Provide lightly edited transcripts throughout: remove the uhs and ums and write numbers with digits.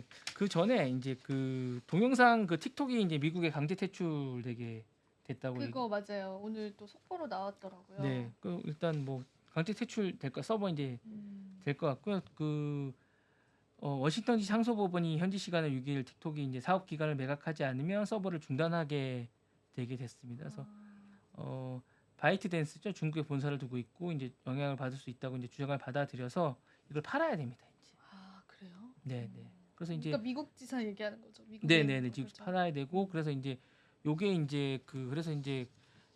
네. 그 전에 이제 그 동영상 그 틱톡이 이제 미국에 강제 퇴출되게 됐다고 그거 맞아요. 오늘 또 속보로 나왔더라고요. 네. 그 일단 뭐 강제 퇴출 될 거 서버 이제 될 것 같고요. 그 워싱턴 지 상소법원이 현지 시간을 6일 틱톡이 이제 사업 기간을 매각하지 않으면 서버를 중단하게 되게 됐습니다. 그래서 바이트댄스죠. 중국에 본사를 두고 있고 이제 영향을 받을 수 있다고 이제 주장을 받아들여서 이걸 팔아야 됩니다. 이제. 아 그래요? 네, 네. 그래서 이제 그러니까 미국 지사 얘기하는 거죠. 미국에 네, 있는 네, 네. 거, 지금 그죠? 팔아야 되고 그래서 이제 요게 이제 그래서 이제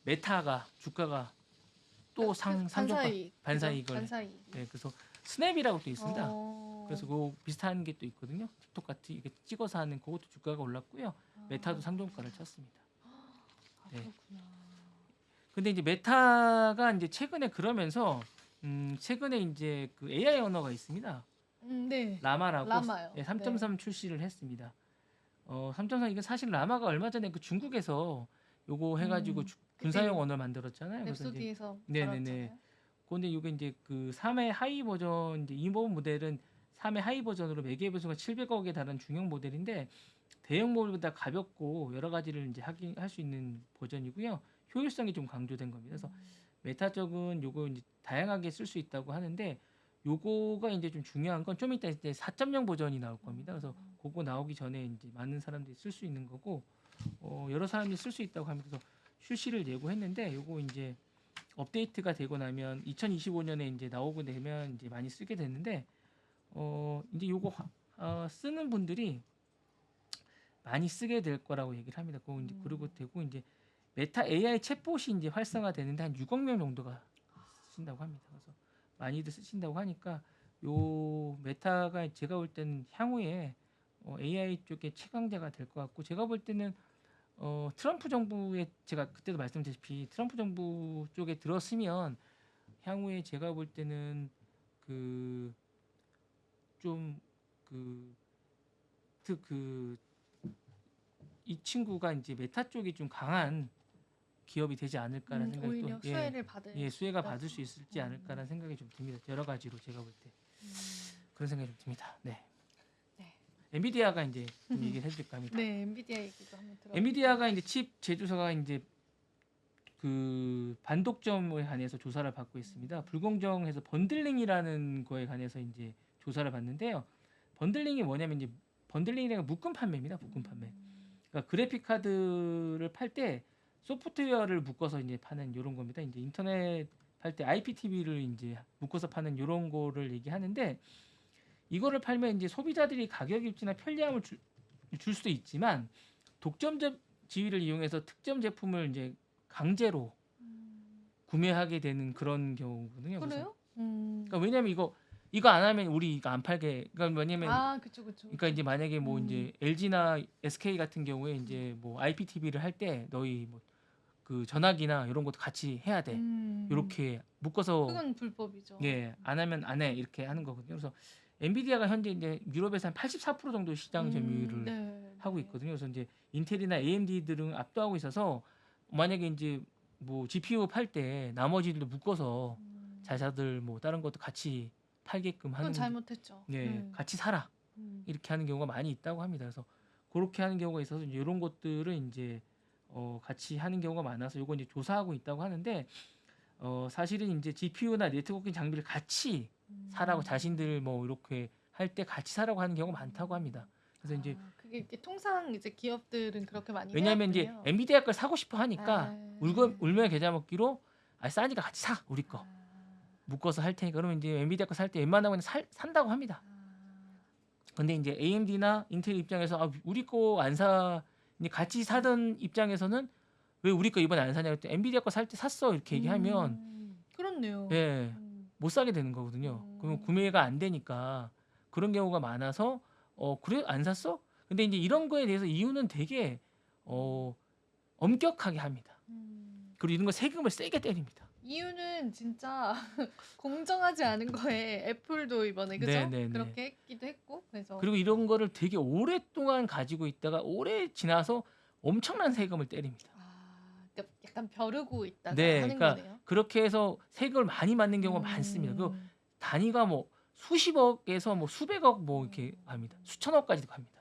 메타가 주가가 또 상종가 반사이익, 반사이익을 반사이익. 네, 그래서 스냅이라고 또 있습니다. 어... 그래서 그 비슷한 게 또 있거든요. 틱톡 같이 이게 찍어서 하는 그것도 주가가 올랐고요. 메타도 상종가를 쳤습니다. 아, 네. 그렇구나. 근데 이제 메타가 이제 최근에 그러면서 최근에 이제 그 AI 언어가 있습니다. 네. 라마라고 라마요. 네, 3.3 출시를 했습니다. 3.3 이건 사실 라마가 얼마 전에 그 중국에서 요거 해가지고 군사용 언어 만들었잖아요. 랩소디에서 네네네. 다뤘잖아요. 근데 이게 이제 그 3회 하위 버전 이제 이 모델은 3회 하위 버전으로 매개 배수가 700억에 달하는 중형 모델인데 대형 모델보다 가볍고 여러 가지를 이제 할 수 있는 버전이고요. 효율성이 좀 강조된 겁니다. 그래서 메타 쪽은 요거 이제 다양하게 쓸 수 있다고 하는데 요거가 이제 좀 중요한 건 좀 이따 이제 4.0 버전이 나올 겁니다. 그래서 그거 나오기 전에 이제 많은 사람들이 쓸 수 있는 거고 여러 사람들이 쓸 수 있다고 하면서 출시를 예고했는데 요거 이제 업데이트가 되고 나면 2025년에 이제 나오고 되면 이제 많이 쓰게 되는데 이제 요거 쓰는 분들이 많이 쓰게 될 거라고 얘기를 합니다. 그리고 되고 이제 메타 AI 챗봇이 이제 활성화되는데 한 6억 명 정도가 쓰신다고 합니다. 그래서 많이들 쓰신다고 하니까 요 메타가 제가 볼 때는 향후에 AI 쪽에 최강자가 될 것 같고 제가 볼 때는 트럼프 정부에 제가 그때도 말씀드렸다시피 트럼프 정부 쪽에 들었으면 향후에 제가 볼 때는 그 좀 이 친구가 이제 메타 쪽이 좀 강한 기업이 되지 않을까라는 생각이 오히려 또 수혜를 받을 수혜가 받을 수 있을지 않을까라는 생각이 좀 듭니다. 여러 가지로 제가 볼 때 그런 생각이 좀 듭니다. 네. 네. 엔비디아가 이제 좀 얘기를 해줄까 합니다. 네, 엔비디아 얘기도 한번 들어. 엔비디아가 이제 칩 제조사가 이제 그 반독점에 관해서 조사를 받고 있습니다. 불공정해서 번들링이라는 거에 관해서 이제 조사를 받는데요. 번들링이 뭐냐면 이제 번들링이라는 묶음 판매입니다. 묶음 판매. 그러니까 그래픽 카드를 팔 때 소프트웨어를 묶어서 이제 파는 이런 겁니다. 이제 인터넷 팔 때 IPTV를 이제 묶어서 파는 이런 거를 얘기하는데 이거를 팔면 이제 소비자들이 가격 입지나 편리함을 줄 수도 있지만 독점 지위를 이용해서 특정 제품을 이제 강제로 구매하게 되는 그런 경우거든요. 그래요? 그러니까 왜냐면 이거 안 하면 우리 이거 안 팔게. 그러니까 왜냐면 그쵸. 그러니까 이제 만약에 뭐 이제 LG나 SK 같은 경우에 이제 뭐 IPTV를 할 때 너희 뭐 그 전화기나 이런 것도 같이 해야 돼. 이렇게 묶어서 그건 불법이죠. 안 하면 안 해. 이렇게 하는 거거든요. 그래서 엔비디아가 현재 이제 유럽에서 한 84% 정도 시장 점유율을 하고 있거든요. 그래서 이제 인텔이나 AMD들은 압도하고 있어서 만약에 이제 뭐 GPU 팔 때 나머지들도 묶어서 자사들 뭐 다른 것도 같이 팔게끔 하는 그건 잘못했죠. 같이 사라. 이렇게 하는 경우가 많이 있다고 합니다. 그래서 그렇게 하는 경우가 있어서 이제 이런 것들은 이제 같이 하는 경우가 많아서 요거 이제 조사하고 있다고 하는데 사실은 이제 GPU나 네트워킹 장비를 같이 사라고 자신들 뭐 이렇게 할 때 같이 사라고 하는 경우가 많다고 합니다. 그래서 이제 그게 이렇게 통상 이제 기업들은 그렇게 많이 왜냐하면 이제 해왔군요. 엔비디아 걸 사고 싶어 하니까 울며 겨자 먹기로 싸니까 같이 사 우리 거 묶어서 할 테니까 그러면 이제 엔비디아 거 살 때 웬만하면 산다고 합니다. 근데 이제 AMD나 인텔 입장에서 우리 거 안 사 같이 사던 입장에서는 왜 우리 거 이번에 안 사냐 그랬더니 엔비디아 거 살 때 샀어 이렇게 얘기하면 그렇네요. 못 사게 되는 거거든요. 그러면 구매가 안 되니까 그런 경우가 많아서 그래 안 샀어? 근데 이제 이런 거에 대해서 이유는 되게 엄격하게 합니다. 그리고 이런 거 세금을 세게 때립니다. 이유는 진짜 공정하지 않은 거에 애플도 이번에 그죠? 네네네. 그렇게 했기도 했고 그래서 그리고 이런 거를 되게 오랫동안 가지고 있다가 오래 지나서 엄청난 세금을 때립니다. 그러니까 약간 벼르고 있다가 네, 하는 그러니까 거네요. 그렇게 해서 세금을 많이 맞는 경우가 많습니다. 그 단위가 뭐 수십억에서 뭐 수백억 뭐 이렇게 갑니다. 수천억까지도 갑니다.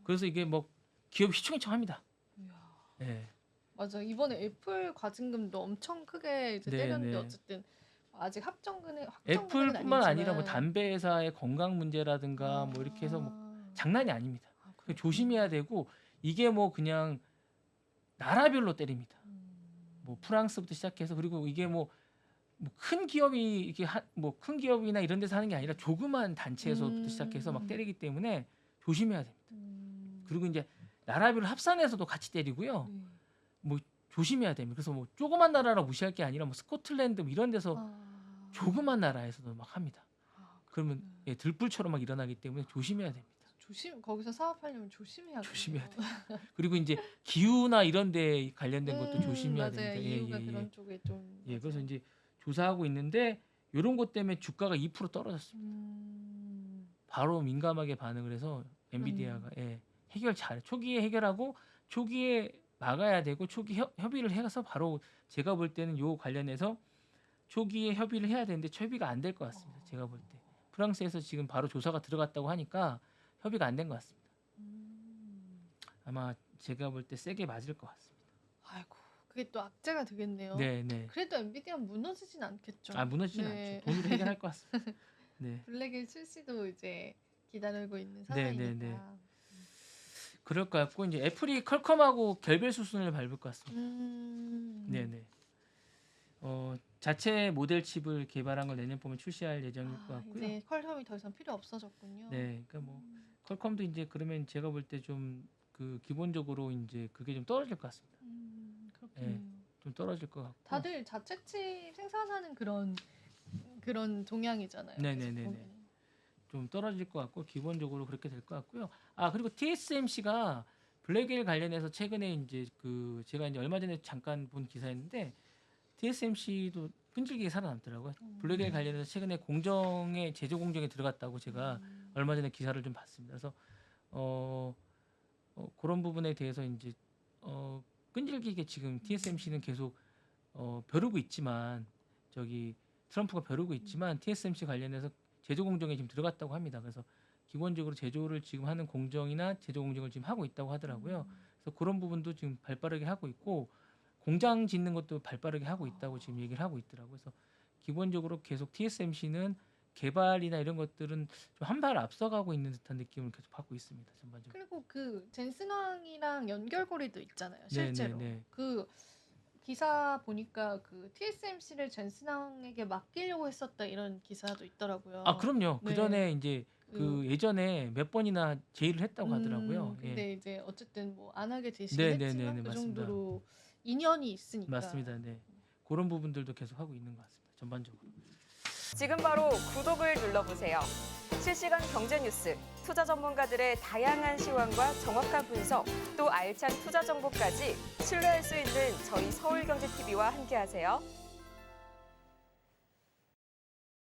그래서 이게 뭐 기업 휘청휘청합니다. 이야. 네. 맞아. 이번에 애플 과징금도 엄청 크게 이제 네, 때렸는데 네. 어쨌든 아직 확정 금액은 애플뿐만 아니라 뭐 아니지만. 담배 회사의 건강 문제라든가 뭐 이렇게 해서 뭐 장난이 아닙니다. 그렇구나. 조심해야 되고 이게 뭐 그냥 나라별로 때립니다. 뭐 프랑스부터 시작해서 그리고 이게 뭐 큰 기업이 이게 뭐 큰 기업이나 이런 데서 하는 게 아니라 조그만 단체에서부터 시작해서 막 때리기 때문에 조심해야 됩니다. 그리고 이제 나라별로 합산해서도 같이 때리고요. 네. 뭐 조심해야 됩니다. 그래서 뭐 조그만 나라라 무시할 게 아니라 뭐 스코틀랜드 뭐 이런 데서 조그만 나라에서도 막 합니다. 그러면 예, 들불처럼 막 일어나기 때문에 조심해야 됩니다. 거기서 사업하려면 조심해야 돼요. 조심해야 돼요. 그리고 이제 기후나 이런 데 관련된 것도 조심해야 맞아요. 됩니다. 이유가 그런 쪽에 좀. 예, 그래서 이제 조사하고 있는데 이런 것 때문에 주가가 2% 떨어졌습니다. 바로 민감하게 반응을 해서 엔비디아가 예, 해결 잘 초기에 해결하고 초기에 막아야 되고 초기 협의를 해서 바로 제가 볼 때는 요 관련해서 초기에 협의를 해야 되는데 협의가 안 될 것 같습니다. 제가 볼 때 프랑스에서 지금 바로 조사가 들어갔다고 하니까 협의가 안 된 것 같습니다. 아마 제가 볼 때 세게 맞을 것 같습니다. 아이고, 그게 또 악재가 되겠네요. 네, 네. 그래도 엔비디아 무너지진 않겠죠. 아 무너지진 네. 않죠. 돈으로 해결할 것 같습니다. 네. 블랙일 출시도 이제 기다리고 있는 네, 상황이니까. 네, 네. 그럴 것 같고 이제 애플이 퀄컴하고 결별 수순을 밟을 것 같습니다. 네네. 자체 모델 칩을 개발한 걸 내년 봄에 출시할 예정일 것 같고요. 이제 퀄컴이 더 이상 필요 없어졌군요. 네, 그러니까 뭐 퀄컴도 이제 그러면 제가 볼 때 좀 그 기본적으로 이제 그게 좀 떨어질 것 같습니다. 그렇군요. 좀 떨어질 것 같고. 다들 자체 칩 생산하는 그런 동향이잖아요. 네네네네. 계속 보면은. 좀 떨어질 것 같고 기본적으로 그렇게 될 것 같고요. 아 그리고 TSMC가 블랙일 관련해서 최근에 이제 그 제가 이제 얼마 전에 잠깐 본 기사였는데 TSMC도 끈질기게 살아남더라고요. 블랙일 관련해서 최근에 공정에 제조 공정에 들어갔다고 제가 얼마 전에 기사를 좀 봤습니다. 그래서 그런 부분에 대해서 이제 끈질기게 지금 TSMC는 계속 벼르고 있지만 저기 트럼프가 벼르고 있지만 TSMC 관련해서 제조 공정에 지금 들어갔다고 합니다. 그래서 기본적으로 제조를 지금 하는 공정이나 제조 공정을 지금 하고 있다고 하더라고요. 그래서 그런 부분도 지금 발빠르게 하고 있고 공장 짓는 것도 발빠르게 하고 있다고 지금 얘기를 하고 있더라고요. 그래서 기본적으로 계속 TSMC는 개발이나 이런 것들은 좀 한 발 앞서가고 있는 듯한 느낌을 계속 받고 있습니다. 전반적으로. 그리고 그 젠슨왕이랑 연결고리도 있잖아요. 실제로. 네네네. 그 기사 보니까 그 TSMC를 젠슨왕에게 맡기려고 했었다 이런 기사도 있더라고요. 아 그럼요. 네. 그 전에 이제 그 예전에 몇 번이나 제의를 했다고 하더라고요. 근데 이제 어쨌든 뭐 안 하게 되시긴 네네네네, 했지만 그 맞습니다. 정도로 인연이 있으니까. 맞습니다. 네. 그런 부분들도 계속 하고 있는 것 같습니다. 전반적으로. 지금 바로 구독을 눌러보세요. 실시간 경제 뉴스, 투자 전문가들의 다양한 시황과 정확한 분석, 또 알찬 투자 정보까지 신뢰할 수 있는 저희 서울경제TV와 함께하세요.